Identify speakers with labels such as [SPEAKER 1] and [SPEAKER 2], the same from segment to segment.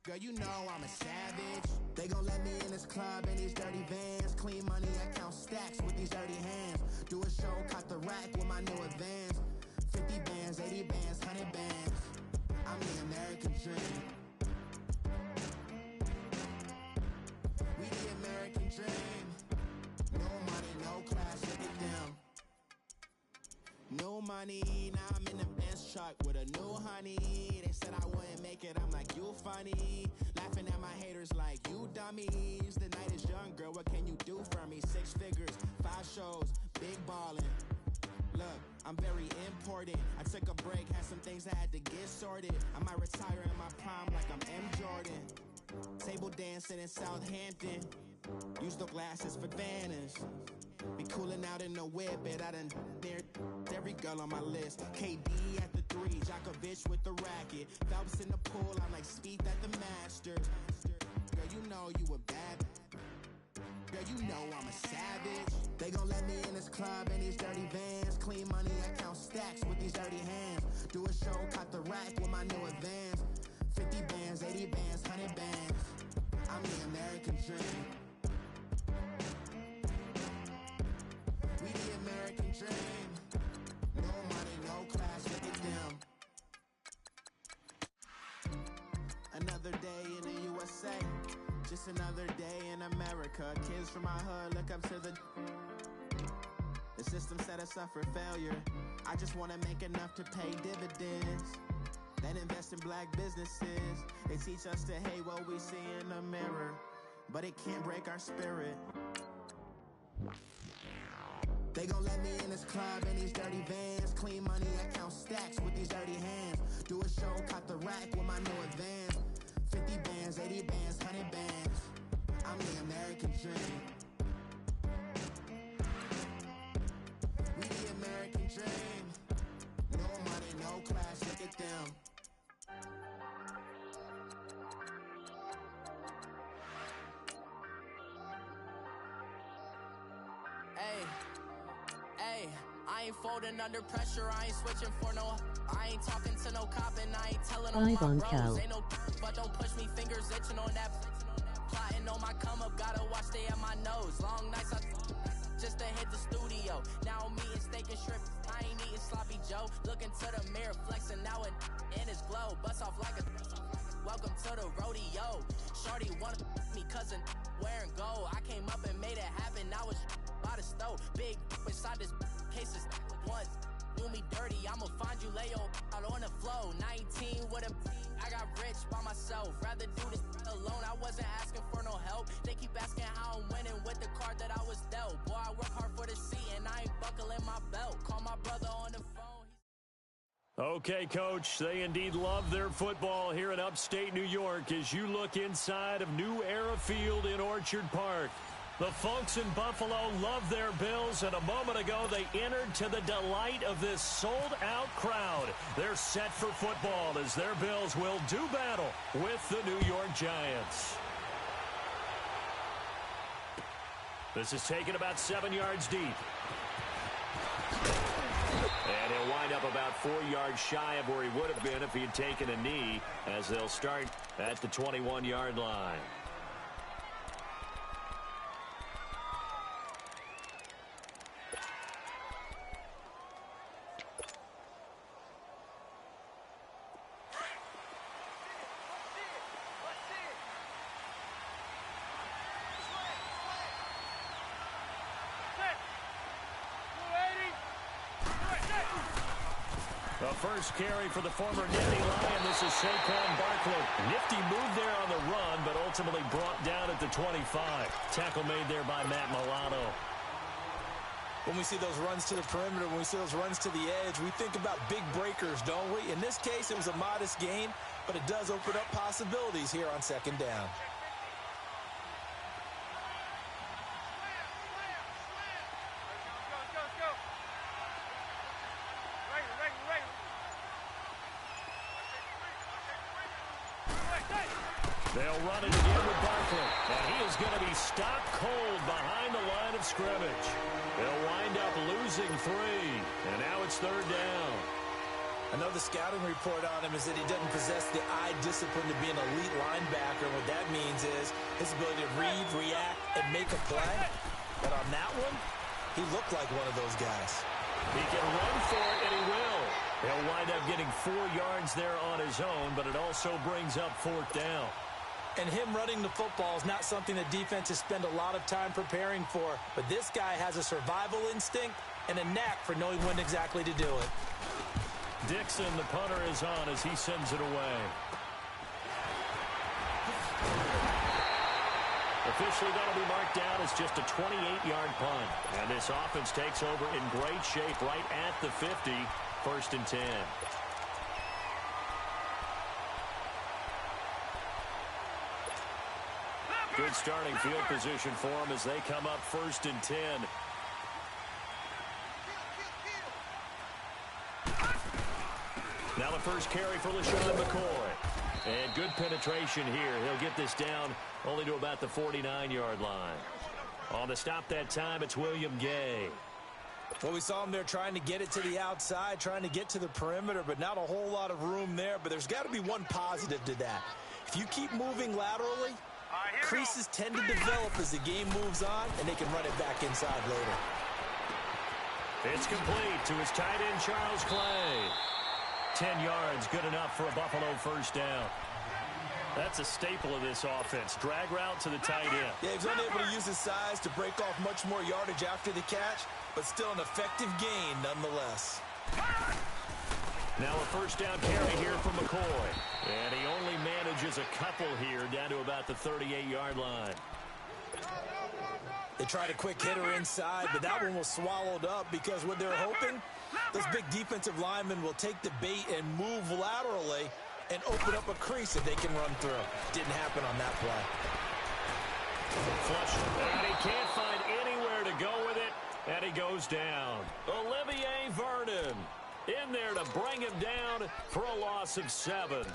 [SPEAKER 1] Girl, you know I'm a savage. They gon' let me in this club in these dirty vans. Clean money, I count stacks with these dirty hands. Do a show, caught the rack with my new advance. 50 bands, 80 bands, 100 bands. I'm the American dream. We the American dream. No money, no class, look at them. No money, now I'm in the Benz truck with a new honey. They said I wouldn't make it, I'm like, you funny. Laughing at my haters like, you dummies. The night is young, girl, what can you do for me? 6 figures, 5 shows, big ballin'. Look, I'm very important. I took a break, had some things I had to get sorted. I might retire in my prime like I'm M. Jordan. Table dancing in Southampton. Use the glasses for Vanish. Be cooling out in the whip, but I done dared every girl on my list. KD at the 3, Djokovic with the racket. Phelps in the pool, I'm like Spieth at the Masters. Girl, you know you a bad. Girl, you know I'm a savage. They gon' let me in this club in these dirty vans. Clean money, I count stacks with these dirty hands. Do a show, caught the rack with my new advance. 50 bands, 80 bands, 100 bands. I'm the American dream. We the American dream. No money, no class, look at them. Another day in the USA. Just another day in America. Kids from my hood look up to the system set us up for failure. I just wanna make enough to pay dividends. Then invest in black businesses. They teach us to hate what we see in the mirror, but it can't break our spirit. They gon' let me in this club in these dirty vans. Clean money, I count stacks with these dirty hands. Do a show, caught the rack with my new advance. 50 bands, 80 bands, 100 bands. I'm the American dream. We the American dream. No money, no class, look at them.
[SPEAKER 2] Hey, I ain't folding under pressure, I ain't switching for no. I ain't talking to no cop and I ain't telling all my bros. Ain't no but don't push me, fingers itching on that. Plotting on my come up, gotta watch stay at my nose. Long nights I just to hit the studio. Now I'm eating steak and shrimp, I ain't eating sloppy Joe. Looking to the mirror, flexing now it in his glow. Bust off like a welcome to the rodeo. Shorty wanna me cousin wearing gold. I came up and made it happen, now it's by the stove. Big inside this cases once. Do me dirty, I'ma find you Leo out on the flow. 19 with a I got rich by myself. Rather do this alone, I wasn't asking for no help. They keep asking how I'm winning with the card that I was dealt. Boy, I work hard for the seat and I ain't buckling my belt. Call my brother on the phone.
[SPEAKER 3] Okay, Coach, they indeed love their football here in upstate New York as you look inside of New Era Field in Orchard Park. The folks in Buffalo love their Bills, and a moment ago they entered to the delight of this sold-out crowd. They're set for football as their Bills will do battle with the New York Giants. This is taken about 7 yards deep. And he'll wind up about 4 yards shy of where he would have been if he had taken a knee, as they'll start at the 21-yard line. The first carry for the former Nifty Lion. This is Saquon Barkley. Nifty move there on the run, but ultimately brought down at the 25. Tackle made there by Matt Milano.
[SPEAKER 4] When we see those runs to the perimeter, when we see those runs to the edge, we think about big breakers, don't we? In this case, it was a modest gain, but it does open up possibilities here on second down.
[SPEAKER 3] They'll run it again with Barkley, and he is going to be stopped cold behind the line of scrimmage. They'll wind up losing 3, and now it's third down.
[SPEAKER 4] Another scouting report on him is that he doesn't possess the eye discipline to be an elite linebacker. What that means is his ability to read, react, and make a play. But on that one, he looked like one of those guys.
[SPEAKER 3] He can run for it, and he will. He'll wind up getting 4 yards there on his own, but it also brings up 4th down.
[SPEAKER 4] And him running the football is not something that defenses spend a lot of time preparing for. But this guy has a survival instinct and a knack for knowing when exactly to do it.
[SPEAKER 3] Dixon, the punter, is on as he sends it away. Officially, that'll be marked down as just a 28-yard punt. And this offense takes over in great shape right at the 50, 1st and 10. Good starting field position for them as they come up 1st and 10. Now the first carry for LaShawn McCoy. And good penetration here. He'll get this down only to about the 49-yard line. On the stop that time, it's William Gay.
[SPEAKER 4] Well, we saw him there trying to get it to the outside, trying to get to the perimeter, but not a whole lot of room there. But there's got to be one positive to that. If you keep moving laterally, creases tend to develop as the game moves on, and they can run it back inside later.
[SPEAKER 3] It's complete to his tight end, Charles Clay. 10 yards, good enough for a Buffalo 1st down. That's a staple of this offense. Drag route to the tight end.
[SPEAKER 4] Yeah, he's unable to use his size to break off much more yardage after the catch, but still an effective gain nonetheless.
[SPEAKER 3] Now a 1st down carry here from McCoy. And he only manages a couple here down to about the 38-yard line.
[SPEAKER 4] They tried a quick hitter inside, but that one was swallowed up because what they're hoping, those big defensive linemen will take the bait and move laterally and open up a crease that they can run through. Didn't happen on that play.
[SPEAKER 3] Flush, and he can't find anywhere to go with it, and he goes down. Olivier Vernon in there to bring him down for a loss of 7.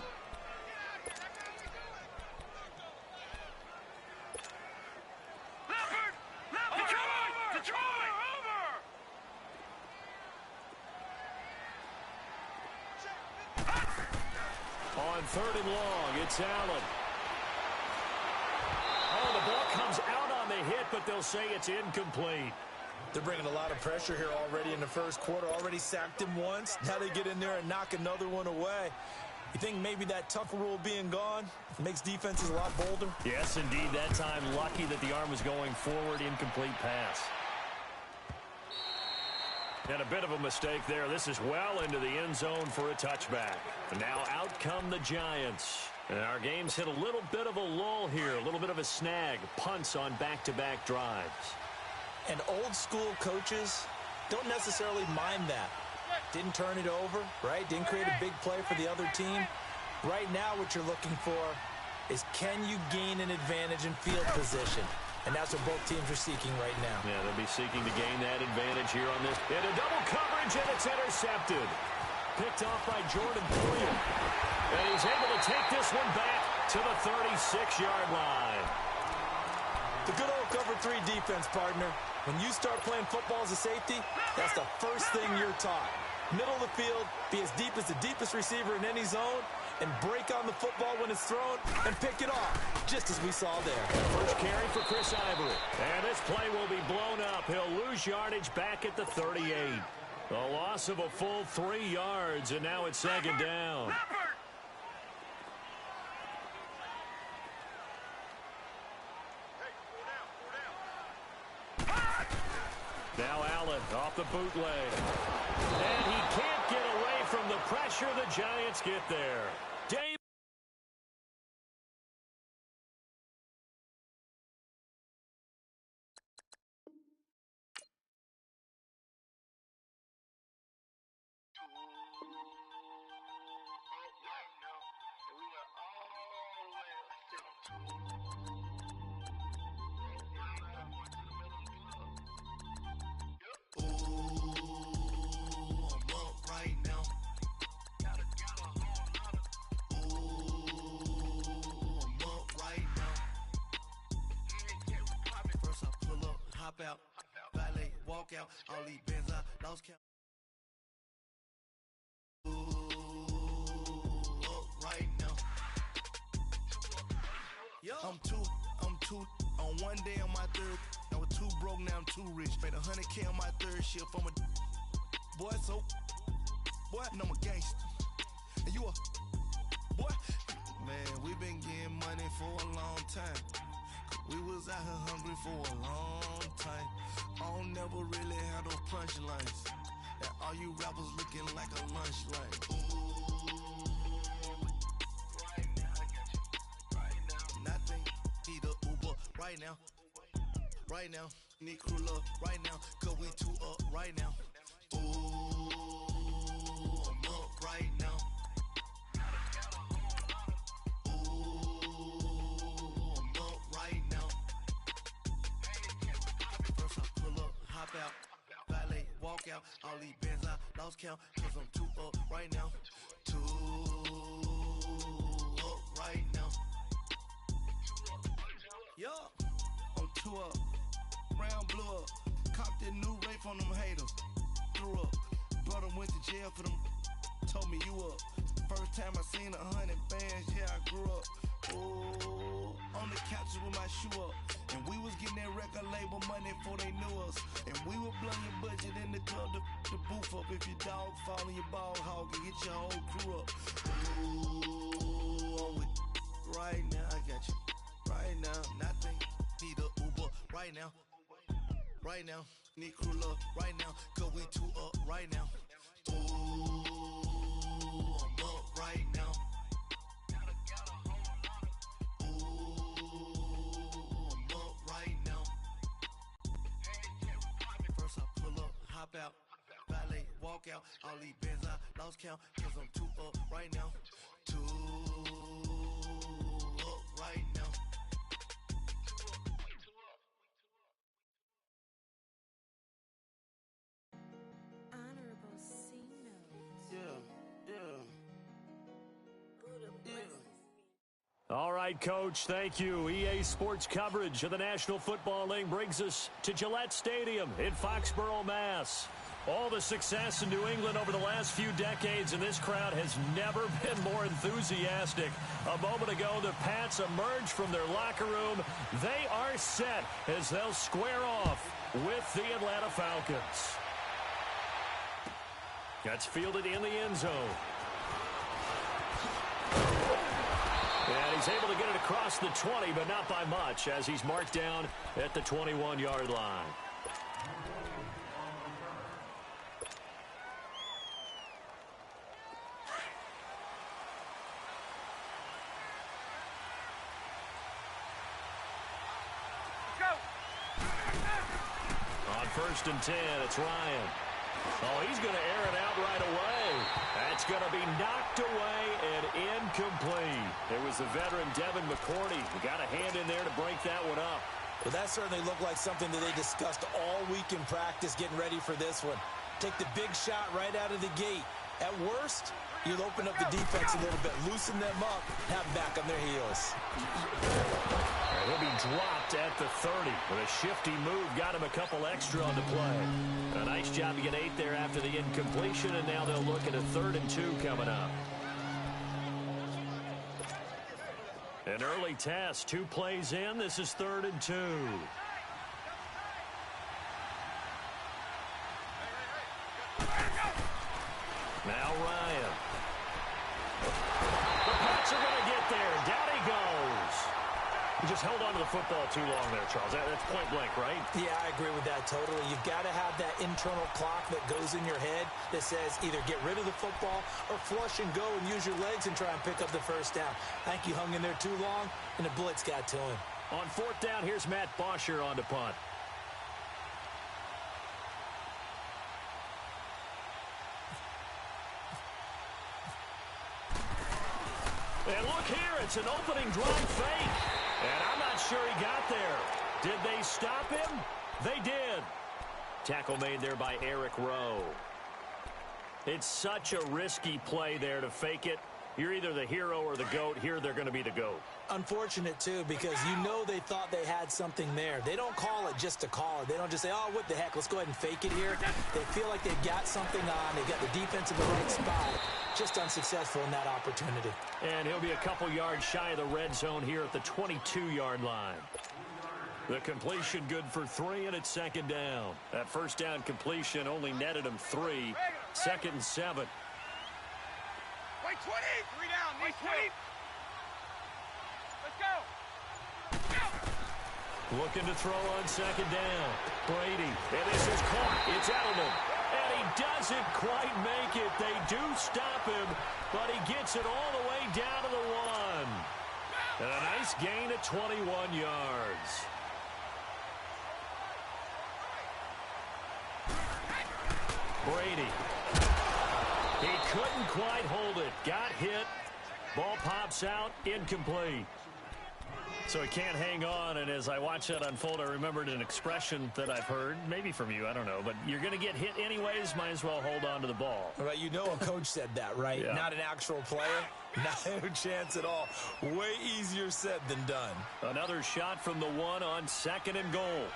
[SPEAKER 3] On 3rd and long, it's Allen. Oh, the ball comes out on the hit, but they'll say it's incomplete.
[SPEAKER 4] They're bringing a lot of pressure here already in the 1st quarter. Already sacked him once. Now they get in there and knock another one away. You think maybe that tough rule being gone makes defenses a lot bolder?
[SPEAKER 3] Yes, indeed. That time, lucky that the arm was going forward. Incomplete pass. And a bit of a mistake there. This is well into the end zone for a touchback. And now out come the Giants. And our game's hit a little bit of a lull here, a little bit of a snag. Punts on back-to-back drives.
[SPEAKER 4] And old-school coaches don't necessarily mind that. Didn't turn it over, right? Didn't create a big play for the other team. Right now what you're looking for is can you gain an advantage in field position? And that's what both teams are seeking right now.
[SPEAKER 3] Yeah, they'll be seeking to gain that advantage here on this. And a double coverage, and it's intercepted. Picked off by Jordan Poyer. And he's able to take this one back to the 36-yard line.
[SPEAKER 4] The good old cover 3 defense, partner. When you start playing football as a safety, that's the first thing you're taught. Middle of the field, be as deep as the deepest receiver in any zone, and break on the football when it's thrown and pick it off, just as we saw there.
[SPEAKER 3] First carry for Chris Ivory. And this play will be blown up. He'll lose yardage back at the 38. A loss of a full 3 yards, and now it's 2nd down. Now Allen off the bootleg. And he can't get away from the pressure. The Giants get there. Dave.
[SPEAKER 1] Out, valet, walk out, all these bins I lost count. Ooh.
[SPEAKER 5] I'm two on one day on my third. I was too broke, now I'm too rich. Made 100K on my third shift. I'm a boy, so boy, and I'm a gangster. And you a boy. Man, we been getting money for a long time. We was out here hungry for a long time. I don't never really have those punchlines. And all you rappers looking like a lunch line. Right now, I got you. Right now. Nothing. Need a Uber right now. Right now. Need crew love right now. Cause we two up right now. Ooh, I'm up right now. Out, valet, walk out, all these bands I lost count, cause I'm too up right now, too up right now, yeah, I'm too up, round blew up, copped that new rape on them haters, threw up, brother went to jail for them, told me you up, first time I seen 100 bands, yeah I grew up, ooh, on the couches with my shoe up. And we was getting that record label money before they knew us. And we were blowing your budget in the club to boof up. If your dog fall in your ball hog and get your whole crew up. Ooh, I'm with right now, I got you. Right now, nothing. Need a Uber right now. Right now, need crew love right now. Cause we two up right now. Ooh, I'm up right now. Out, valet, walk out, all these bands I lost count, cause I'm too up right now, too up right now.
[SPEAKER 6] Honorable C notes.
[SPEAKER 5] Yeah.
[SPEAKER 3] All right, Coach, thank you. EA Sports coverage of the National Football League brings us to Gillette Stadium in Foxborough, Mass. All the success in New England over the last few decades, and this crowd has never been more enthusiastic. A moment ago, the Pats emerged from their locker room. They are set as they'll square off with the Atlanta Falcons. That's fielded in the end zone. And he's able to get it across the 20, but not by much, as he's marked down at the 21-yard line. On 1st and 10, it's Ryan. Oh, he's going to air it out right away. That's going to be knocked away and incomplete. It was the veteran Devin McCourty who got a hand in there to break that one up.
[SPEAKER 4] Well, that certainly looked like something that they discussed all week in practice, getting ready for this one. Take the big shot right out of the gate. At worst, you'll open up the defense a little bit, loosen them up, have back on their heels.
[SPEAKER 3] He'll be dropped at the 30. With a shifty move, got him a couple extra on the play. A nice job to get 8 there after the incompletion, and now they'll look at a 3rd and 2 coming up. An early test, 2 plays in. This is 3rd and 2. Now Ryan. The Pats are going to get there. Down he goes. He just held on to the football too long there, Charles. That's point blank, right?
[SPEAKER 4] Yeah, I agree with that totally. You've got to have that internal clock that goes in your head that says either get rid of the football or flush and go and use your legs and try and pick up the first down. I think he hung in there too long, and the blitz got to him.
[SPEAKER 3] On 4th down, here's Matt Bosher on the punt. And look here, it's an opening drive fake. And I'm not sure he got there. Did they stop him? They did. Tackle made there by Eric Rowe. It's such a risky play there to fake it. You're either the hero or the GOAT. Here they're going to be the GOAT.
[SPEAKER 4] Unfortunate, too, because you know they thought they had something there. They don't call it just to call it. They don't just say, oh, what the heck, let's go ahead and fake it here. They feel like they've got something on. They've got the defense in the right spot. just unsuccessful in that opportunity.
[SPEAKER 3] And he'll be a couple yards shy of the red zone here at the 22-yard line. The completion good for 3, and it's second down. That first down completion only netted him 3. Second and 7.
[SPEAKER 7] Wait, 20! 3 down, wait, 20! Let's go!
[SPEAKER 3] Looking to throw on second down. Brady, and this is caught. It's Edelman. And he doesn't quite make it. They do stop him, but he gets it all the way down to the 1. And a nice gain of 21 yards. Brady. He couldn't quite hold it. Got hit. Ball pops out. Incomplete. So he can't hang on, and as I watch that unfold, I remembered an expression that I've heard, maybe from you, I don't know, but you're going to get hit anyways, might as well hold on to the ball.
[SPEAKER 4] Right, you know a coach said that, right?
[SPEAKER 3] Yeah.
[SPEAKER 4] Not an actual player. No chance at all. Way easier said than done.
[SPEAKER 3] Another shot from the 1 on second and goal.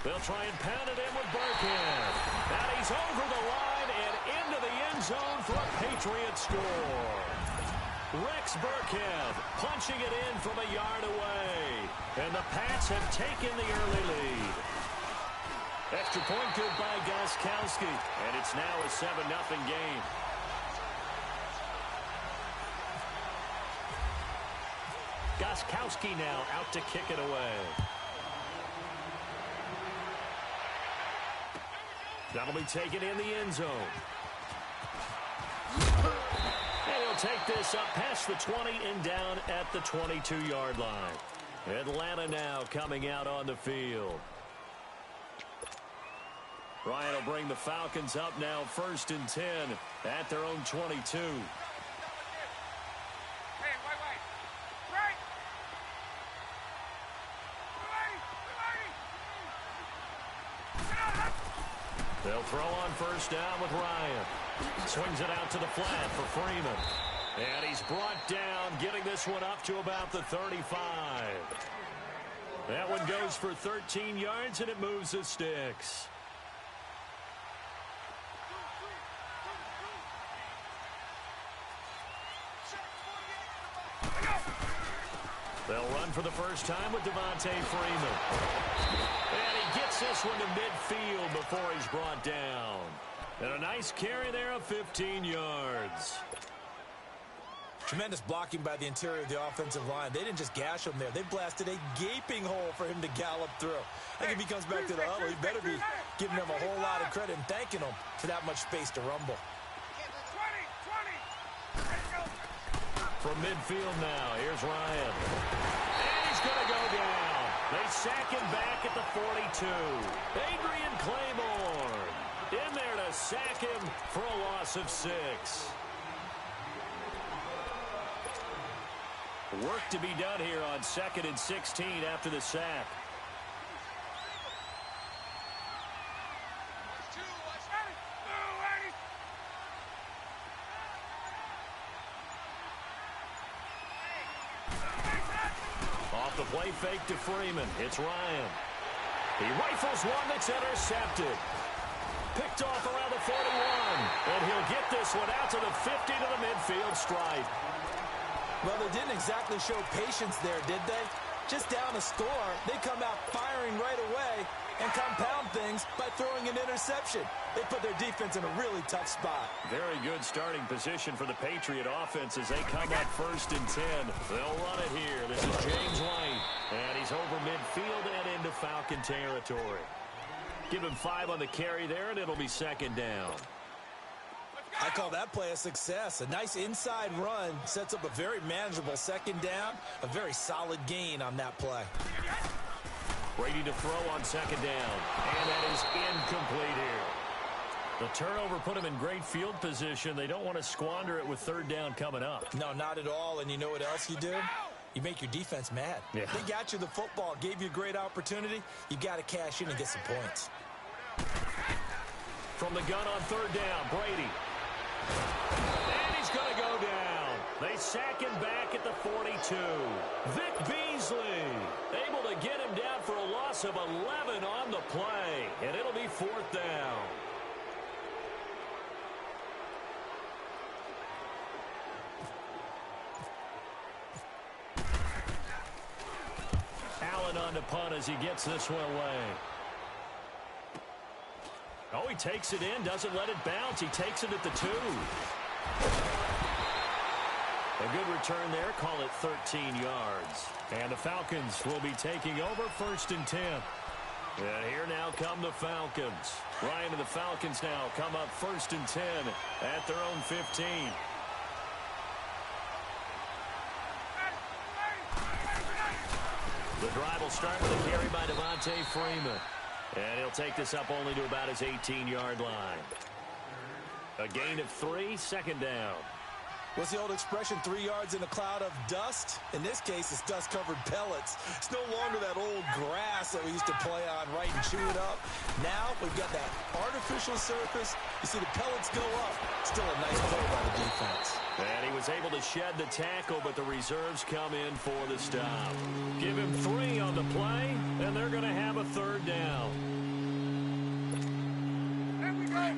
[SPEAKER 3] They'll try and pound it in with Burkhead. And he's over the line and into the end zone for a Patriot score. Rex Burkhead punching it in from a yard away. And the Pats have taken the early lead. Extra point good by Gostkowski. And it's now a 7-0 game. Gostkowski now out to kick it away. That'll be taken in the end zone. And he'll take this up past the 20 and down at the 22-yard line. Atlanta now coming out on the field. Ryan will bring the Falcons up now 1st and 10 at their own 22. They'll throw on first down with Ryan. Swings it out to the flat for Freeman. And he's brought down, getting this one up to about the 35. That one goes for 13 yards, and it moves the sticks. They'll run for the first time with Devontae Freeman. And he gets this one to midfield before he's brought down. And a nice carry there of 15 yards.
[SPEAKER 4] Tremendous blocking by the interior of the offensive line. They didn't just gash him there. They blasted a gaping hole for him to gallop through. I think if he comes back to the huddle, he better be giving them a whole lot of credit and thanking them for that much space to rumble.
[SPEAKER 3] From midfield now, here's Ryan. And he's going to go down. They sack him back at the 42. Adrian Claymore in there to sack him for a loss of 6. Work to be done here on 2nd and 16 after the sack. Off the play fake to Freeman. It's Ryan. He rifles one that's intercepted. Picked off around the 41. And he'll get this one out to the 50 to the midfield stripe.
[SPEAKER 4] Well, they didn't exactly show patience there, did they? Just down a score, they come out firing right away and compound things by throwing an interception. They put their defense in a really tough spot.
[SPEAKER 3] Very good starting position for the Patriot offense as they come up 1st and 10. They'll run it here. This is James White, and he's over midfield and into Falcon territory. Give him 5 on the carry there, and it'll be 2nd down.
[SPEAKER 4] I call that play a success. A nice inside run sets up a very manageable 2nd down. A very solid gain on that play.
[SPEAKER 3] Brady to throw on 2nd down. And that is incomplete here. The turnover put him in great field position. They don't want to squander it with 3rd down coming up.
[SPEAKER 4] No, not at all. And you know what else you do? You make your defense mad.
[SPEAKER 3] Yeah.
[SPEAKER 4] They got you the football, gave you a great opportunity. You got to cash in and get some points.
[SPEAKER 3] From the gun on 3rd down, Brady. And he's going to go down. They sack him back at the 42. Vic Beasley able to get him down for a loss of 11 on the play. And it'll be 4th down. on to punt as he gets this one away. Oh, he takes it in, doesn't let it bounce. He takes it at the 2. A good return there. Call it 13 yards. And the Falcons will be taking over 1st and 10. And here now come the Falcons. Ryan and the Falcons now come up 1st and 10 at their own 15. The drive will start with a carry by Devontae Freeman. And he'll take this up only to about his 18-yard line. A gain of 3, 2nd down.
[SPEAKER 4] What's the old expression, 3 yards in a cloud of dust? In this case, it's dust-covered pellets. It's no longer that old grass that we used to play on, right, and chew it up. Now we've got that artificial surface. You see the pellets go up. Still a nice play by the defense.
[SPEAKER 3] And he was able to shed the tackle, but the reserves come in for the stop. Give him 3 on the play, and they're going to have a 3rd down.
[SPEAKER 7] There we go.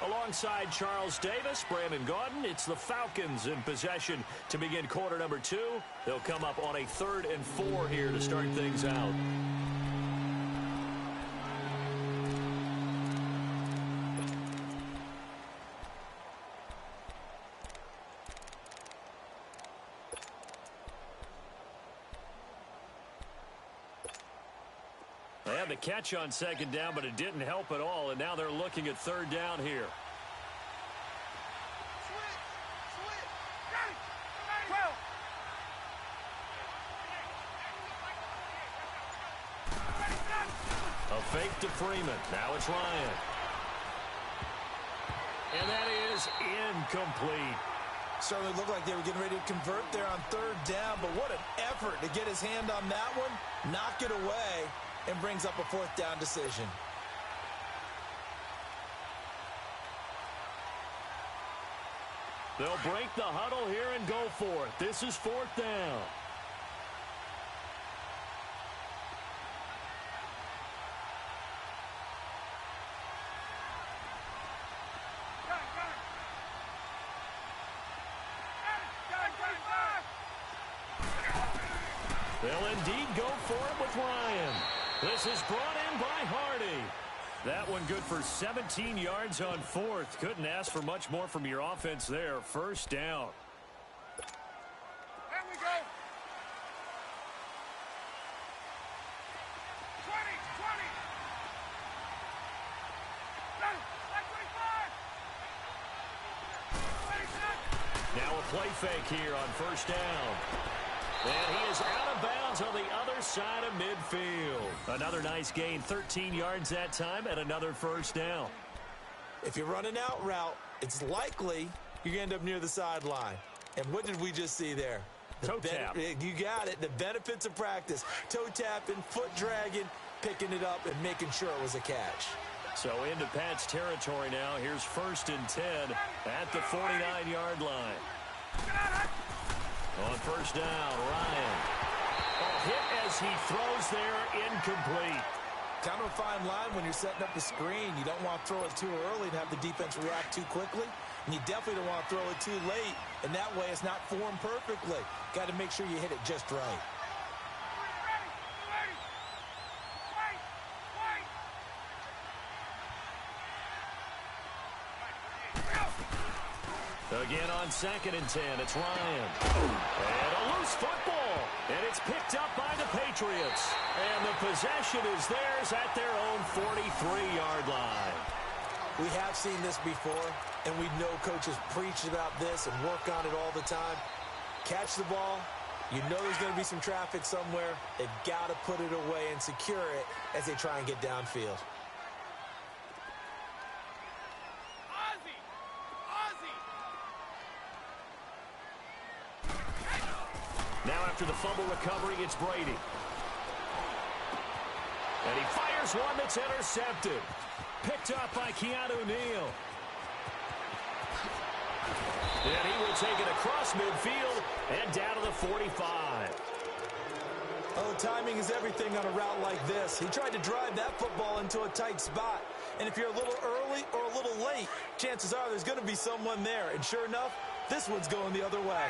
[SPEAKER 3] Alongside Charles Davis, Brandon Gaudin, it's the Falcons in possession to begin quarter number 2. They'll come up on a 3rd and 4 here to start things out. They had the catch on 2nd down, but it didn't help at all, and now they're looking at 3rd down here. A fake to Freeman. Now it's Ryan. And that is incomplete.
[SPEAKER 4] Certainly looked like they were getting ready to convert there on 3rd down, but what an effort to get his hand on that one, knock it away, and brings up a 4th down decision.
[SPEAKER 3] They'll break the huddle here and go for it. This is 4th down. They'll indeed go for it with Ryan. This is brought in by Hardy. That one good for 17 yards on 4th. Couldn't ask for much more from your offense there. 1st down.
[SPEAKER 7] There we go. 20, 20.
[SPEAKER 3] Now a play fake here on 1st down. And he is out of bounds on the other side of midfield. Another nice gain, 13 yards that time, and another 1st down.
[SPEAKER 4] If you run an out route, it's likely you're going to end up near the sideline. And what did we just see there?
[SPEAKER 3] Toe tap.
[SPEAKER 4] You got it. The benefits of practice. Toe tapping, foot dragging, picking it up, and making sure it was a catch.
[SPEAKER 3] So into Pat's territory now. Here's 1st and 10 at the 49-yard line. On 1st down, Ryan. Hit as he throws there, incomplete.
[SPEAKER 4] Kind of a fine line when you're setting up the screen. You don't want to throw it too early and have the defense react too quickly. And you definitely don't want to throw it too late. And that way it's not formed perfectly. Got to make sure you hit it just right.
[SPEAKER 3] Again on 2nd and 10, it's Ryan. And a loose football. And it's picked up by the Patriots. And the possession is theirs at their own 43-yard line.
[SPEAKER 4] We have seen this before, and we know coaches preach about this and work on it all the time. Catch the ball. You know there's going to be some traffic somewhere. They've got to put it away and secure it as they try and get downfield.
[SPEAKER 3] Now after the fumble recovery, it's Brady. And he fires one that's intercepted. Picked up by Keanu Neal. And he will take it across midfield and down to the 45.
[SPEAKER 4] Oh, timing is everything on a route like this. He tried to drive that football into a tight spot. And if you're a little early or a little late, chances are there's going to be someone there. And sure enough, this one's going the other way.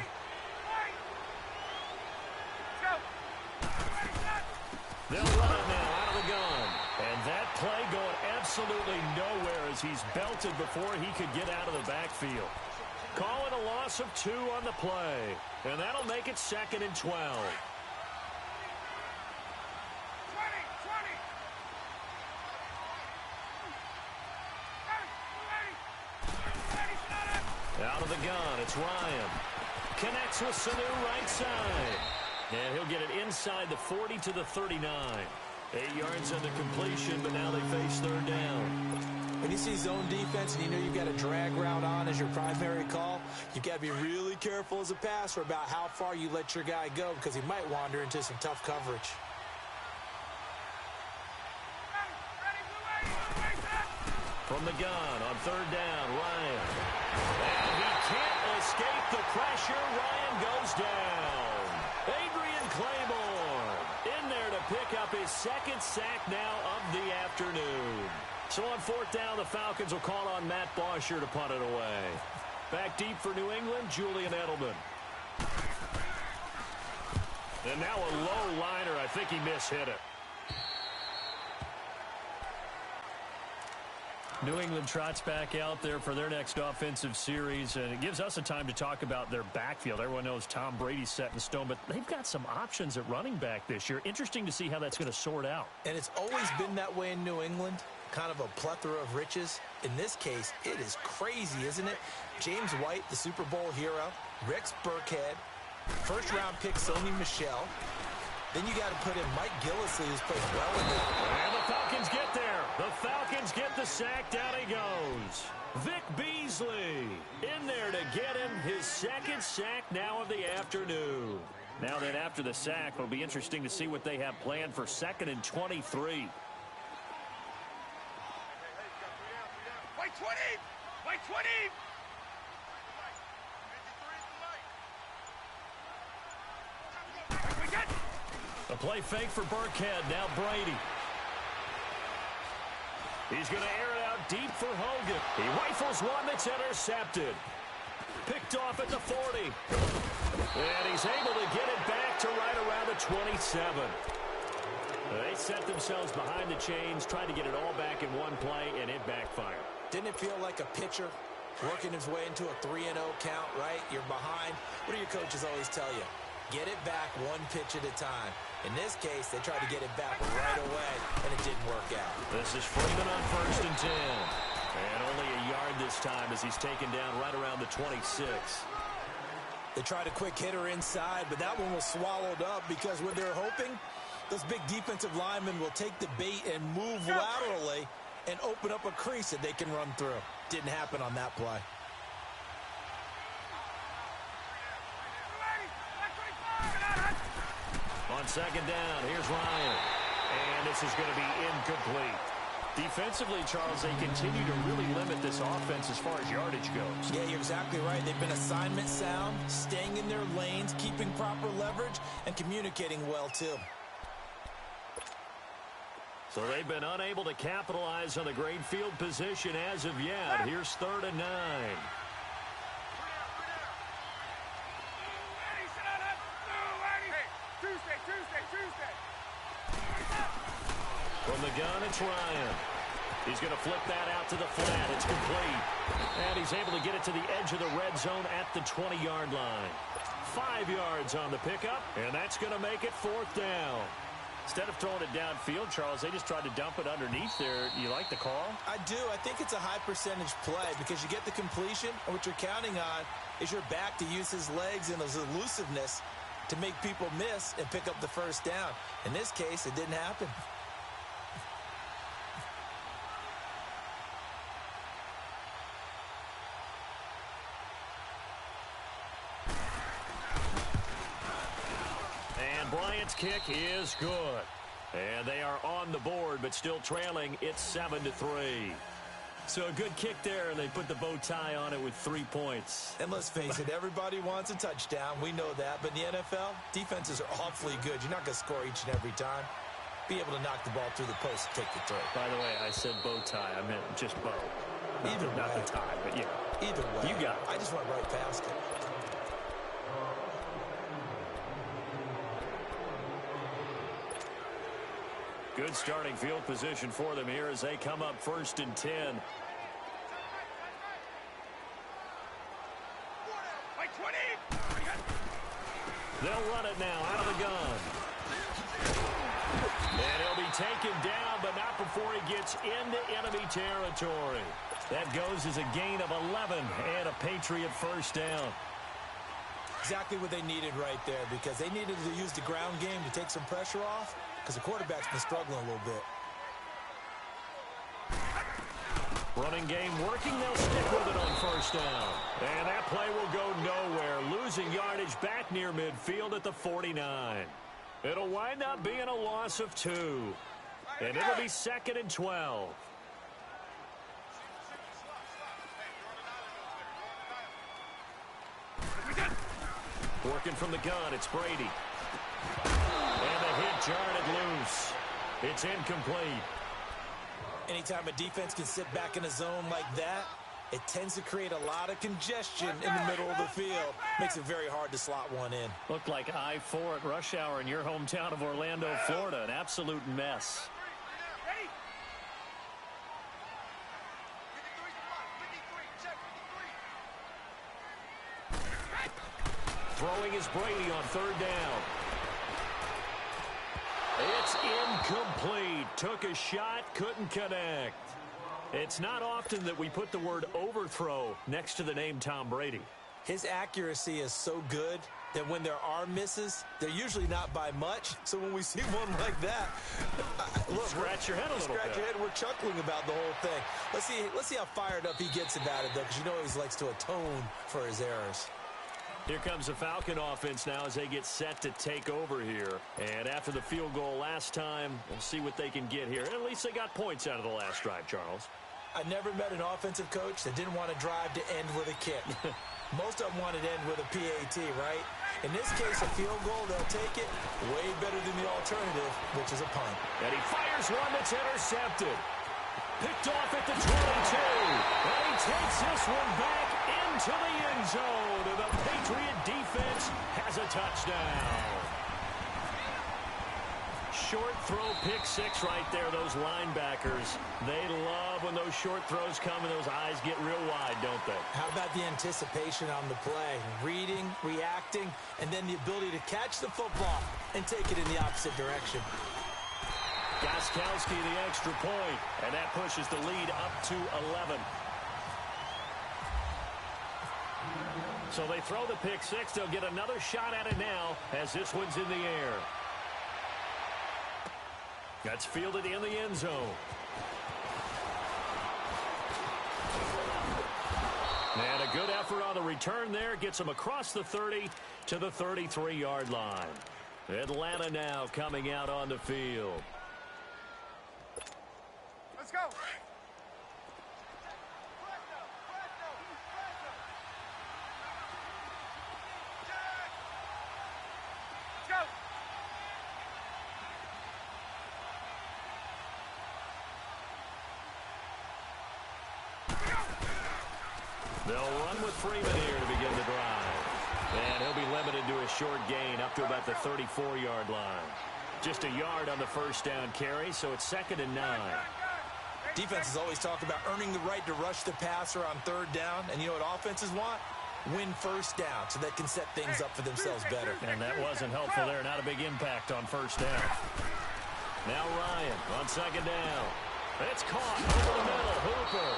[SPEAKER 3] They'll run it now out of the gun. And that play going absolutely nowhere as he's belted before he could get out of the backfield. Calling a loss of 2 on the play. And that'll make it 2nd and 12. Out of the gun, it's Ryan. Connects with Sanu right side. And he'll get it inside the 40 to the 39. 8 yards on the completion, but now they face 3rd down.
[SPEAKER 4] When you see zone defense and you know you've got a drag route on as your primary call, you've got to be really careful as a passer about how far you let your guy go because he might wander into some tough coverage.
[SPEAKER 3] From the gun on 3rd down, Ryan. And he can't escape the pressure. Ryan goes down. Adrian Claiborne in there to pick up his 2nd sack now of the afternoon. So on 4th down, the Falcons will call on Matt Bosher to punt it away. Back deep for New England, Julian Edelman. And now a low liner. I think he mishit it. New England trots back out there for their next offensive series, and it gives us a time to talk about their backfield. Everyone knows Tom Brady's set in stone, but they've got some options at running back this year. Interesting to see how that's going to sort out.
[SPEAKER 4] And it's always been that way in New England, kind of a plethora of riches. In this case, it is crazy, isn't it? James White, the Super Bowl hero, Rex Burkhead, first-round pick Sony Michel. Then you got to put in Mike Gillislee, who's played well in the...
[SPEAKER 3] And the Falcons get there. The Falcons get the sack. Down he goes. Vic Beasley in there to get him his 2nd sack now of the afternoon. Now then, after the sack, it'll be interesting to see what they have planned for 2nd and 23.
[SPEAKER 7] Wait 20! Wait 20!
[SPEAKER 3] A play fake for Burkhead. Now Brady. He's going to air it out deep for Hogan. He rifles one that's intercepted. Picked off at the 40. And he's able to get it back to right around the 27. They set themselves behind the chains, tried to get it all back in one play, and it backfired.
[SPEAKER 4] Didn't it feel like a pitcher working his way into a 3-0 count, right? You're behind. What do your coaches always tell you? Get it back one pitch at a time. In this case, they tried to get it back right away, and it didn't work out.
[SPEAKER 3] This is Freeman on 1st and 10. And only a yard this time as he's taken down right around the 26.
[SPEAKER 4] They tried a quick hitter inside, but that one was swallowed up because what they're hoping, those big defensive linemen will take the bait and move laterally and open up a crease that they can run through. Didn't happen on that play.
[SPEAKER 3] On 2nd down, here's Ryan. And this is going to be incomplete. Defensively, Charles, they continue to really limit this offense as far as yardage goes.
[SPEAKER 4] Yeah, you're exactly right. They've been assignment sound, staying in their lanes, keeping proper leverage, and communicating well, too.
[SPEAKER 3] So they've been unable to capitalize on the great field position as of yet. Here's 3rd and 9. From the gun, it's Ryan. He's going to flip that out to the flat. It's complete. And he's able to get it to the edge of the red zone at the 20-yard line. 5 yards on the pickup, and that's going to make it 4th down. Instead of throwing it downfield, Charles, they just tried to dump it underneath there. You like the call?
[SPEAKER 4] I do. I think it's a high-percentage play because you get the completion, and what you're counting on is your back to use his legs and his elusiveness to make people miss and pick up the 1st down. In this case, it didn't happen.
[SPEAKER 3] Bryant's kick is good. And they are on the board, but still trailing. It's 7-3. So a good kick there, and they put the bow tie on it with 3 points.
[SPEAKER 4] And let's face it, everybody wants a touchdown. We know that. But in the NFL, defenses are awfully good. You're not going to score each and every time. be able to knock the ball through the post and take the throw.
[SPEAKER 3] By the way, I said bow tie. I meant just bow. Not the tie, but yeah.
[SPEAKER 4] Either way.
[SPEAKER 3] You got it.
[SPEAKER 4] I just went right past it.
[SPEAKER 3] Good starting field position for them here as they come up 1st and 10. They'll run it now out of the gun. And he'll be taken down, but not before he gets into enemy territory. That goes as a gain of 11 and a Patriot first down.
[SPEAKER 4] Exactly what they needed right there, because they needed to use the ground game to take some pressure off, because the quarterback's been struggling a little bit.
[SPEAKER 3] Running game working. They'll stick with it on 1st down. And that play will go nowhere. Losing yardage back near midfield at the 49. It'll wind up being a loss of 2. And it'll be 2nd and 12. Working from the gun, it's Brady. And the hit jarred it loose. It's incomplete.
[SPEAKER 4] Anytime a defense can sit back in a zone like that, it tends to create a lot of congestion in the middle of the field. Makes it very hard to slot one in.
[SPEAKER 3] Looked like I-4 at rush hour in your hometown of Orlando, Florida. An absolute mess. Throwing is Brady on 3rd down. It's incomplete. Took a shot, couldn't connect. It's not often that we put the word overthrow next to the name Tom Brady.
[SPEAKER 4] His accuracy is so good that when there are misses, they're usually not by much. So when we see one like that, look,
[SPEAKER 3] scratch your head a little bit.
[SPEAKER 4] Scratch your head. We're chuckling about the whole thing. Let's see how fired up he gets about it, though, because you know he always likes to atone for his errors.
[SPEAKER 3] Here comes the Falcon offense now as they get set to take over here. And after the field goal last time, we'll see what they can get here. At least they got points out of the last drive, Charles.
[SPEAKER 4] I never met an offensive coach that didn't want to drive to end with a kick. Most of them wanted to end with a PAT, right? In this case, a field goal, they'll take it way better than the alternative, which is a punt.
[SPEAKER 3] And he fires one that's intercepted. Picked off at the 22. And he takes this one back into the end zone. And the Patriot defense has a touchdown. Short throw, pick 6 right there. Those linebackers, they love when those short throws come and those eyes get real wide, don't they?
[SPEAKER 4] How about the anticipation on the play? Reading, reacting, and then the ability to catch the football and take it in the opposite direction.
[SPEAKER 3] Gostkowski the extra point, and that pushes the lead up to 11. So they throw the pick 6. They'll get another shot at it now as this one's in the air. That's fielded in the end zone. And a good effort on the return there. Gets them across the 30 to the 33-yard line. Atlanta now coming out on the field.
[SPEAKER 7] Let's go.
[SPEAKER 3] They'll run with Freeman here to begin the drive. And he'll be limited to a short gain up to about the 34-yard line. Just a yard on the first down carry, so it's 2nd and 9.
[SPEAKER 4] Defenses always talk about earning the right to rush the passer on 3rd down. And you know what offenses want? Win first down so they can set things up for themselves better.
[SPEAKER 3] And that wasn't helpful there. Not a big impact on first down. Now Ryan on 2nd down. It's caught over the middle. Hooper.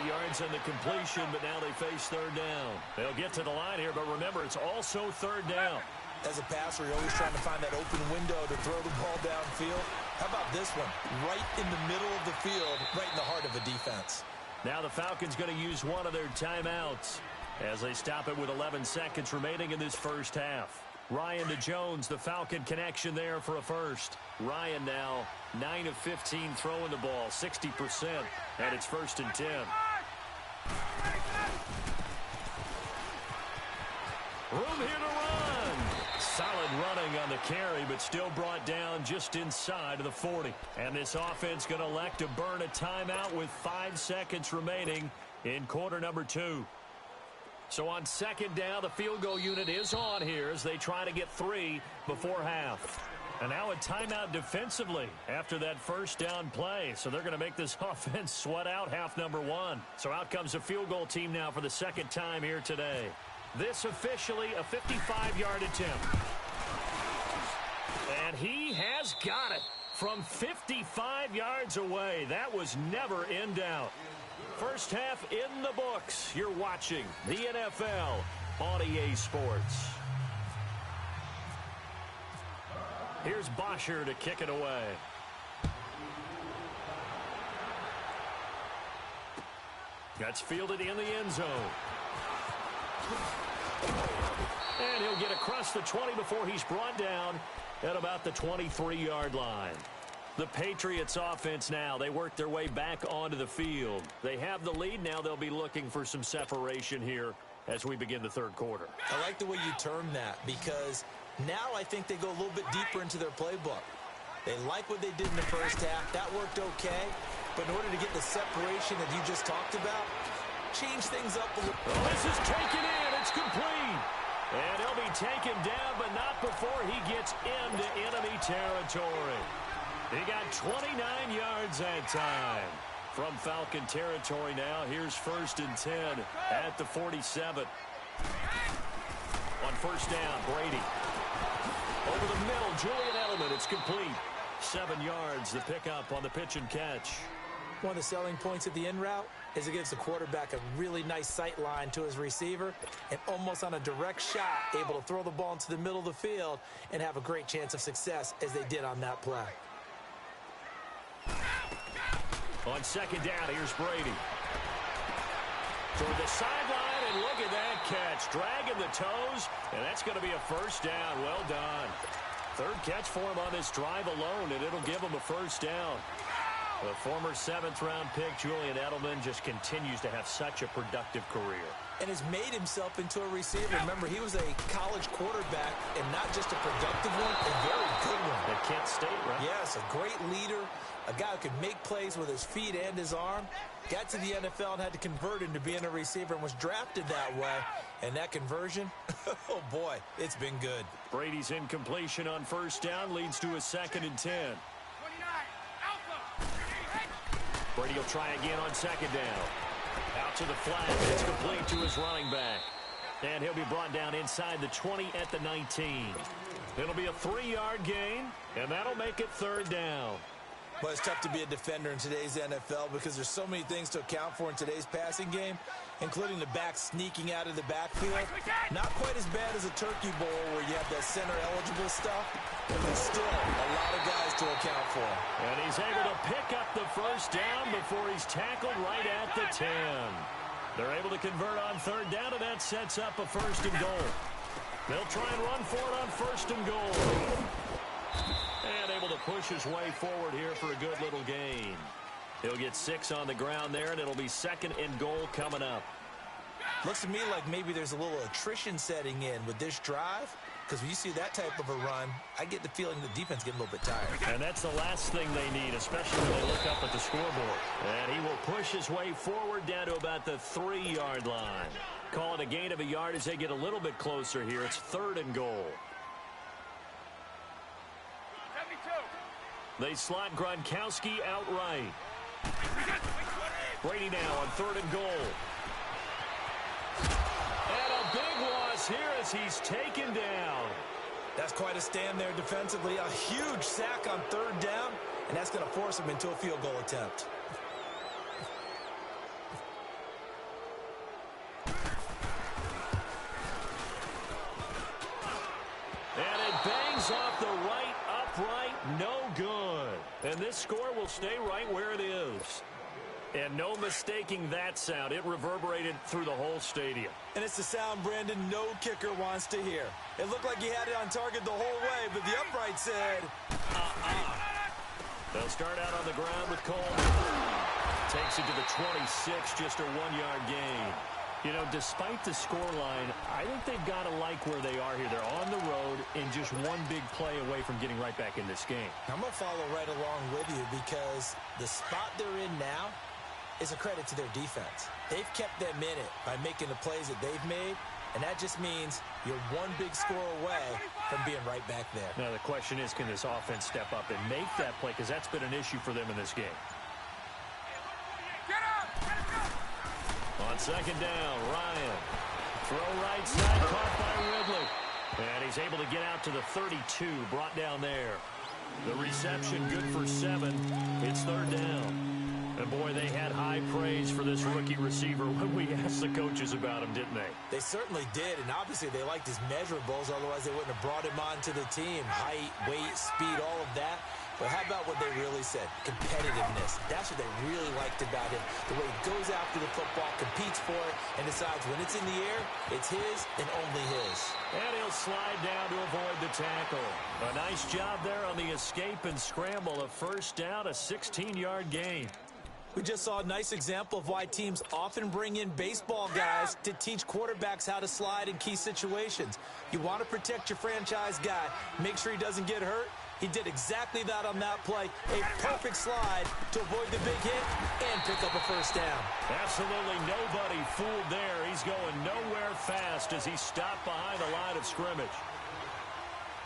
[SPEAKER 3] 8 yards on the completion, but now they face 3rd down. They'll get to the line here, but remember, it's also 3rd down.
[SPEAKER 4] As a passer, you're always trying to find that open window to throw the ball downfield. How about this one? Right in the middle of the field, right in the heart of a defense.
[SPEAKER 3] Now the Falcons going to use one of their timeouts as they stop it with 11 seconds remaining in this first half. Ryan to Jones, the Falcon connection there for a first. Ryan now 9 of 15 throwing the ball, 60%, and it's 1st and 10. Room here to run. Solid running on the carry, but still brought down just inside of the 40. And this offense going to elect to burn a timeout with 5 seconds remaining in quarter number 2. So on second down, the field goal unit is on here as they try to get 3 before half. And now a timeout defensively after that first down play. So they're going to make this offense sweat out half number 1. So out comes a field goal team now for the second time here today. This officially a 55-yard attempt. And he has got it from 55 yards away. That was never in doubt. First half in the books. You're watching the NFL on EA Sports. Here's Bosher to kick it away. That's fielded in the end zone. And he'll get across the 20 before he's brought down at about the 23-yard line. The Patriots offense now, they work their way back onto the field. They have the lead. Now they'll be looking for some separation here as we begin the third quarter.
[SPEAKER 4] I like the way you term that because now I think they go a little bit deeper into their playbook. They like what they did in the first half. That worked okay. But in order to get the separation that you just talked about, change things up a little.
[SPEAKER 3] Oh, this is taken in. It's complete. And he'll be taken down, but not before he gets into enemy territory. He got 29 yards that time. From Falcon territory now, here's 1st and 10 at the 47. On first down, Brady. Over the middle, Julian Edelman. It's complete. 7 yards, the pickup on the pitch and catch.
[SPEAKER 4] One of the selling points of the in route is it gives the quarterback a really nice sight line to his receiver and almost on a direct shot able to throw the ball into the middle of the field and have a great chance of success as they did on that play.
[SPEAKER 3] On second down, here's Brady. Toward the sideline, and look at that catch. Dragging the toes, and that's going to be a first down. Well done. Third catch for him on this drive alone, and it'll give him a first down. The former 7th-round pick, Julian Edelman, just continues to have such a productive career.
[SPEAKER 4] And has made himself into a receiver. Remember, he was a college quarterback, and not just a productive one, a very good one.
[SPEAKER 3] At Kent State, right?
[SPEAKER 4] Yes, a great leader, a guy who could make plays with his feet and his arm. Got to the NFL and had to convert into being a receiver and was drafted that way. And that conversion, oh boy, it's been good.
[SPEAKER 3] Brady's incompletion on first down leads to a 2nd and 10. Brady will try again on second down. Out to the flat. It's complete to his running back. And he'll be brought down inside the 20 at the 19. It'll be a 3-yard gain, and that'll make it third down.
[SPEAKER 4] Well, it's tough to be a defender in today's NFL because there's so many things to account for in today's passing game, including the back sneaking out of the backfield. Not quite as bad as a turkey bowl where you have that center-eligible stuff, but there's still a lot of guys to account for.
[SPEAKER 3] And he's able to pick up the first down before he's tackled right at the 10. They're able to convert on third down, and that sets up a 1st and goal. They'll try and run for it on 1st and goal. And able to push his way forward here for a good little gain. He'll get 6 on the ground there, and it'll be 2nd and goal coming up.
[SPEAKER 4] Looks to me like maybe there's a little attrition setting in with this drive, because when you see that type of a run, I get the feeling the defense getting a little bit tired.
[SPEAKER 3] And that's the last thing they need, especially when they look up at the scoreboard. And he will push his way forward down to about the 3-yard line. Call it a gain of a yard as they get a little bit closer here. It's 3rd and goal. They slot Gronkowski outright. Brady now on 3rd and goal. And a big loss here as he's taken down.
[SPEAKER 4] That's quite a stand there defensively. A huge sack on 3rd down, and that's going to force him into a field goal attempt.
[SPEAKER 3] And it bangs off the right upright. No good. And this score will stay right where it is. And no mistaking that sound. It reverberated through the whole stadium.
[SPEAKER 4] And it's the sound, Brandon, no kicker wants to hear. It looked like he had it on target the whole way, but the upright said,
[SPEAKER 3] They'll start out on the ground with Coleman. Takes it to the 26, just a 1-yard gain. You know, despite the scoreline, I think they've got to like where they are here. They're on the road and just one big play away from getting right back in this game.
[SPEAKER 4] I'm going to follow right along with you because the spot they're in now is a credit to their defense. They've kept them in it by making the plays that they've made, and that just means you're one big score away from being right back there.
[SPEAKER 3] Now, the question is, can this offense step up and make that play? Because that's been an issue for them in this game. On second down, Ryan. Throw right side, caught by Ridley. And he's able to get out to the 32, brought down there. The reception good for 7. It's third down. And, boy, they had high praise for this rookie receiver when we asked the coaches about him, didn't they?
[SPEAKER 4] They certainly did, and obviously they liked his measurables. Otherwise, they wouldn't have brought him onto the team. Height, weight, speed, all of that. But how about what they really said? Competitiveness. That's what they really liked about him. The way he goes after the football, competes for it, and decides when it's in the air, it's his and only his.
[SPEAKER 3] And he'll slide down to avoid the tackle. A nice job there on the escape and scramble. A first down, a 16-yard gain.
[SPEAKER 4] We just saw a nice example of why teams often bring in baseball guys to teach quarterbacks how to slide in key situations. You want to protect your franchise guy. Make sure he doesn't get hurt. He did exactly that on that play. A perfect slide to avoid the big hit and pick up a first down.
[SPEAKER 3] Absolutely nobody fooled there. He's going nowhere fast as he stopped behind the line of scrimmage.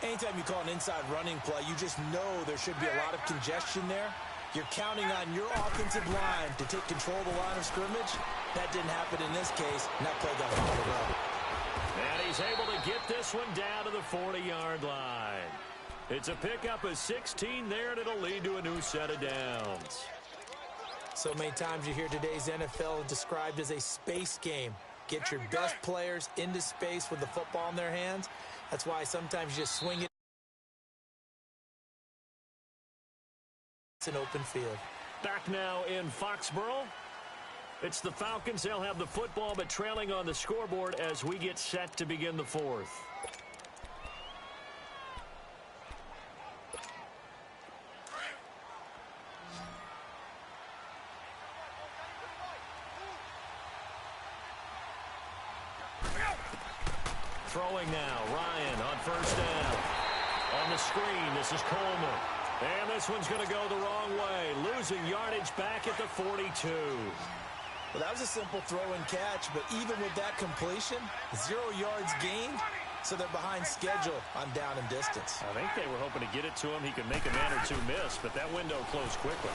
[SPEAKER 4] Anytime you call an inside running play, you just know there should be a lot of congestion there. You're counting on your offensive line to take control of the line of scrimmage. That didn't happen in this case, and that play got followed up.
[SPEAKER 3] And he's able to get this one down to the 40-yard line. It's a pickup of 16 there, and it'll lead to a new set of downs.
[SPEAKER 4] So many times you hear today's NFL described as a space game. Get your best players into space with the football in their hands. That's why sometimes you just swing it. It's an open field.
[SPEAKER 3] Back now in Foxborough. It's the Falcons. They'll have the football, but trailing on the scoreboard as we get set to begin the fourth. Throwing now, Ryan on first down. On the screen, this is Coleman. And this one's going to go the wrong way. Losing yardage back at the 42.
[SPEAKER 4] Well, that was a simple throw and catch, but even with that completion, 0 yards gained, so they're behind schedule on down and distance.
[SPEAKER 3] I think they were hoping to get it to him. He could make a man or two miss, but that window closed quickly.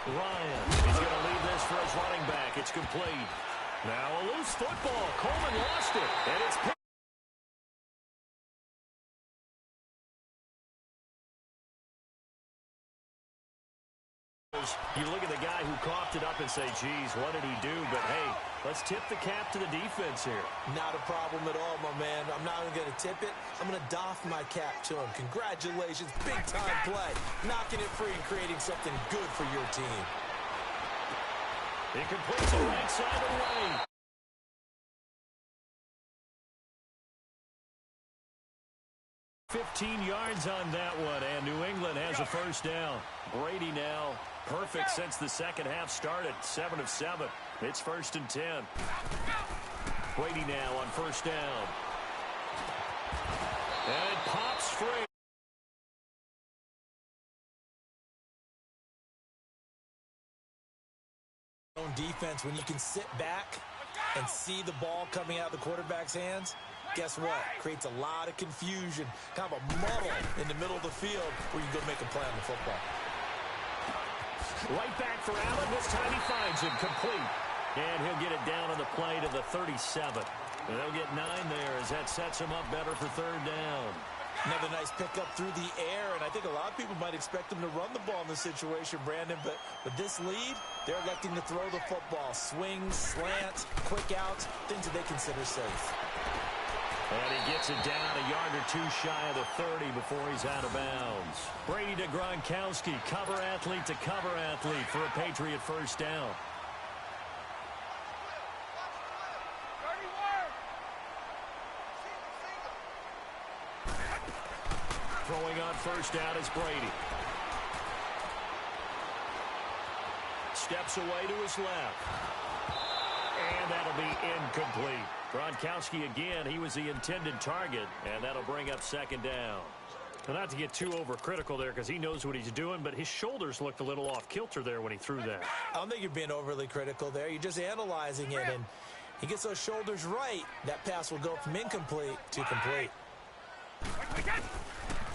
[SPEAKER 3] Ryan, he's going to leave this for his running back. It's complete. Now a loose football. Coleman lost it, and it's picked. You look at the guy who coughed it up and say, geez, what did he do? But, hey, let's tip the cap to the defense here.
[SPEAKER 4] Not a problem at all, my man. I'm not even going to tip it. I'm going to doff my cap to him. Congratulations. Big-time play. Knocking it free and creating something good for your team.
[SPEAKER 3] He completes it right side of the lane. $15 yards on that one, and New England has a first down. Brady now perfect since the second half started, 7 of 7. It's 1st and 10. Brady now on first down. And it pops free.
[SPEAKER 4] Defense, when you can sit back and see the ball coming out of the quarterback's hands, guess what? Creates a lot of confusion, kind of a muddle in the middle of the field where you go make a play on the football.
[SPEAKER 3] Right back for Allen. This time he finds him complete. And he'll get it down on the play to the 37. And they'll get 9 there as that sets him up better for third down.
[SPEAKER 4] Another nice pickup through the air, and I think a lot of people might expect them to run the ball in this situation, Brandon, but with this lead, they're electing to throw the football. Swings, slants, quick outs, things that they consider safe.
[SPEAKER 3] And he gets it down a yard or two shy of the 30 before he's out of bounds. Brady to Gronkowski, cover athlete to cover athlete for a Patriot first down. Throwing on first down is Brady. Steps away to his left. And that'll be incomplete. Gronkowski again, he was the intended target, and that'll bring up second down. Well, not to get too overcritical there because he knows what he's doing, but his shoulders looked a little off kilter there when he threw that.
[SPEAKER 4] I don't think you're being overly critical there. You're just analyzing it, and he gets those shoulders right. That pass will go from incomplete to complete.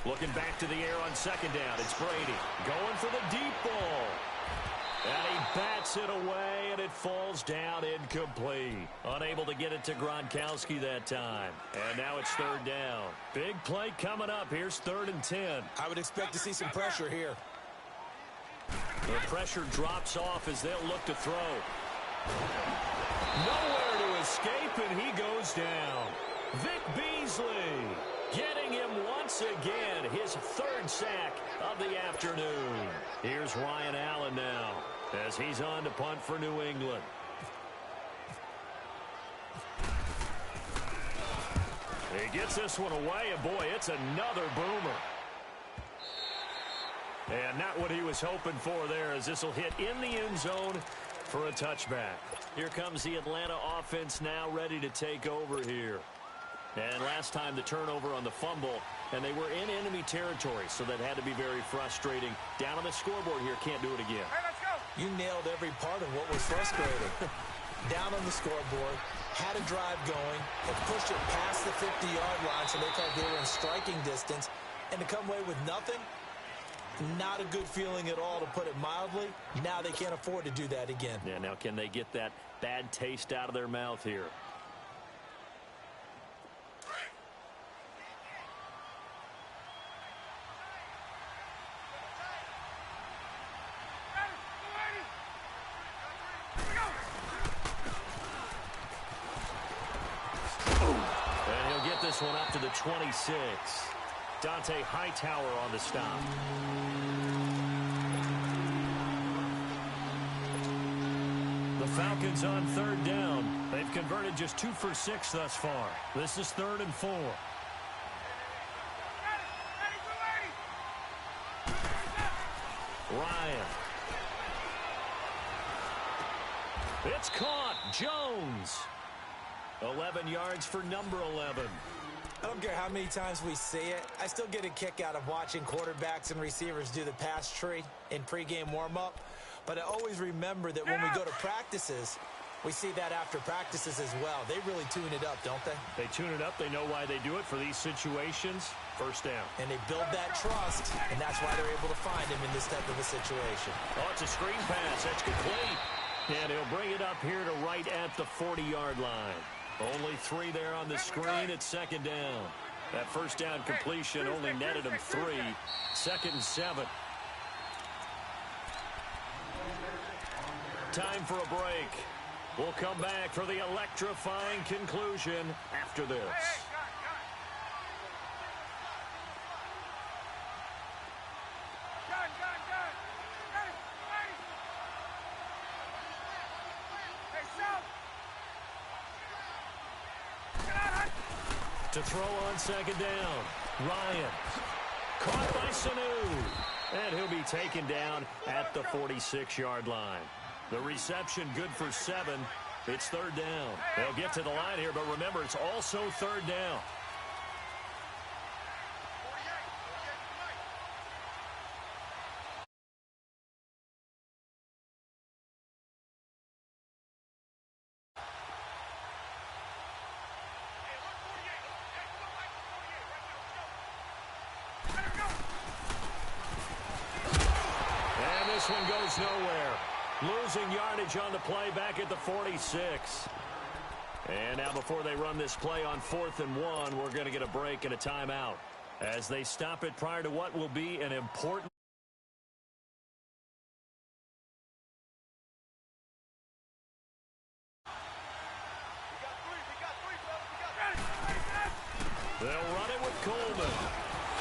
[SPEAKER 3] Looking back to the air on second down, it's Brady going for the deep ball. And he bats it away, and it falls down incomplete. Unable to get it to Gronkowski that time. And now it's third down. Big play coming up. Here's 3rd and 10.
[SPEAKER 4] I would expect to see some pressure here.
[SPEAKER 3] The pressure drops off as they'll look to throw. Nowhere to escape, and he goes down. Vic Beasley getting him once again, his 3rd sack of the afternoon. Here's Ryan Allen now as he's on to punt for New England. He gets this one away, and boy, it's another boomer. And not what he was hoping for there, as this will hit in the end zone for a touchback. Here comes the Atlanta offense now ready to take over here. And last time the turnover on the fumble, and they were in enemy territory, so that had to be very frustrating. Down on the scoreboard here, can't do it again.
[SPEAKER 7] Hey, let's go.
[SPEAKER 4] You nailed every part of what was frustrating. Down on the scoreboard, had a drive going, and pushed it past the 50-yard line so they thought they were in striking distance, and to come away with nothing, not a good feeling at all, to put it mildly. Now they can't afford to do that again.
[SPEAKER 3] Yeah, now can they get that bad taste out of their mouth here? This one up to the 26. Dante Hightower on the stop. The Falcons on 3rd down. They've converted just 2 for 6 thus far. This is 3rd and 4. Ryan. It's caught. Jones. 11 yards for number 11.
[SPEAKER 4] I don't care how many times we see it. I still get a kick out of watching quarterbacks and receivers do the pass tree in pregame warm-up. But I always remember that when we go to practices, we see that after practices as well. They really tune it up, don't they?
[SPEAKER 3] They tune it up. They know why they do it for these situations. First down.
[SPEAKER 4] And they build that trust, and that's why they're able to find him in this type of a situation.
[SPEAKER 3] Oh, it's a screen pass. That's complete. And he'll bring it up here to right at the 40-yard line. Only 3 there on the screen at second down. That first down completion only netted him 3. 2nd and 7. Time for a break. We'll come back for the electrifying conclusion after this. To throw on second down. Ryan. Caught by Sanu. And he'll be taken down at the 46-yard line. The reception good for 7. It's 3rd down. They'll get to the line here, but remember, it's also 3rd down. This one goes nowhere. Losing yardage on the play back at the 46. And now before they run this play on 4th and 1, we're going to get a break and a timeout as they stop it prior to what will be an important. They'll run it with Coleman.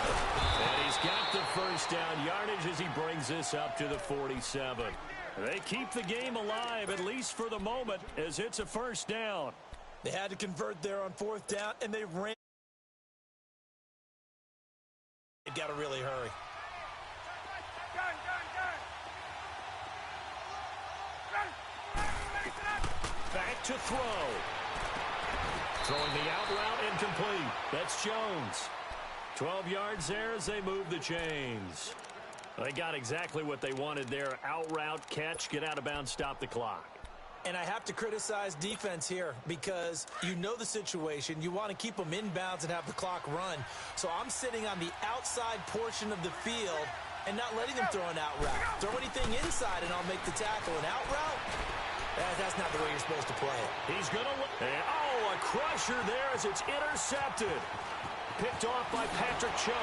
[SPEAKER 3] And he's got the first down yardage as he brings this up to the 47. They keep the game alive, at least for the moment, as it's a first down.
[SPEAKER 4] They had to convert there on 4th down, and they ran. They've got to really hurry.
[SPEAKER 3] Back to throw. Throwing the out route incomplete. That's Jones. 12 yards there as they move the chains. They got exactly what they wanted there. Out route, catch, get out of bounds, stop the clock.
[SPEAKER 4] And I have to criticize defense here because you know the situation. You want to keep them inbounds and have the clock run. So I'm sitting on the outside portion of the field and not letting them throw an out route. Throw anything inside and I'll make the tackle. An out route? That's not the way you're supposed to play it.
[SPEAKER 3] He's going to look. Oh, a crusher there as it's intercepted. Picked off by Patrick Chung.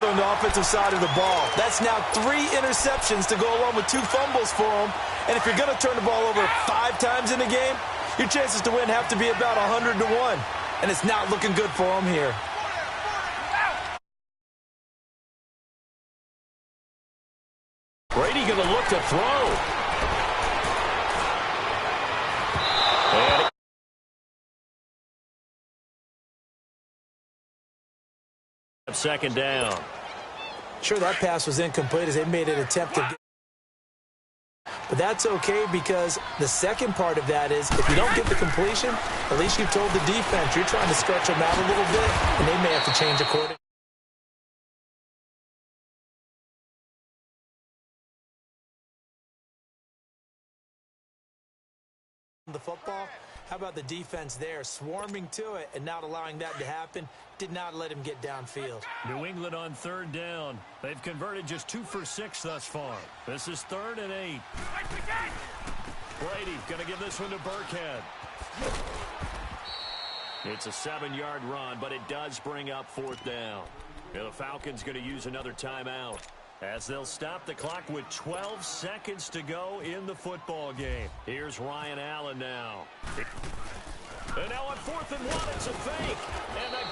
[SPEAKER 4] On the offensive side of the ball. That's now 3 interceptions to go along with 2 fumbles for him. And if you're going to turn the ball over 5 times in a game, your chances to win have to be about 100 to 1. And it's not looking good for him here.
[SPEAKER 3] Brady going to look to throw. And second down.
[SPEAKER 4] Sure, that pass was incomplete as they made an attempt to get. But that's okay because the second part of that is if you don't get the completion, at least you've told the defense you're trying to stretch them out a little bit, and they may have to change accordingly. The football, how about the defense there swarming to it and not allowing that to happen? Did not let him get downfield.
[SPEAKER 3] New England on third down. They've converted just 2 for 6 thus far. This is 3rd and 8. Brady going to give this one to Burkhead. It's a 7-yard run, but it does bring up 4th down. The Falcons going to use another timeout as they'll stop the clock with 12 seconds to go in the football game. Here's Ryan Allen now. And now on 4th and 1, it's a fake. And the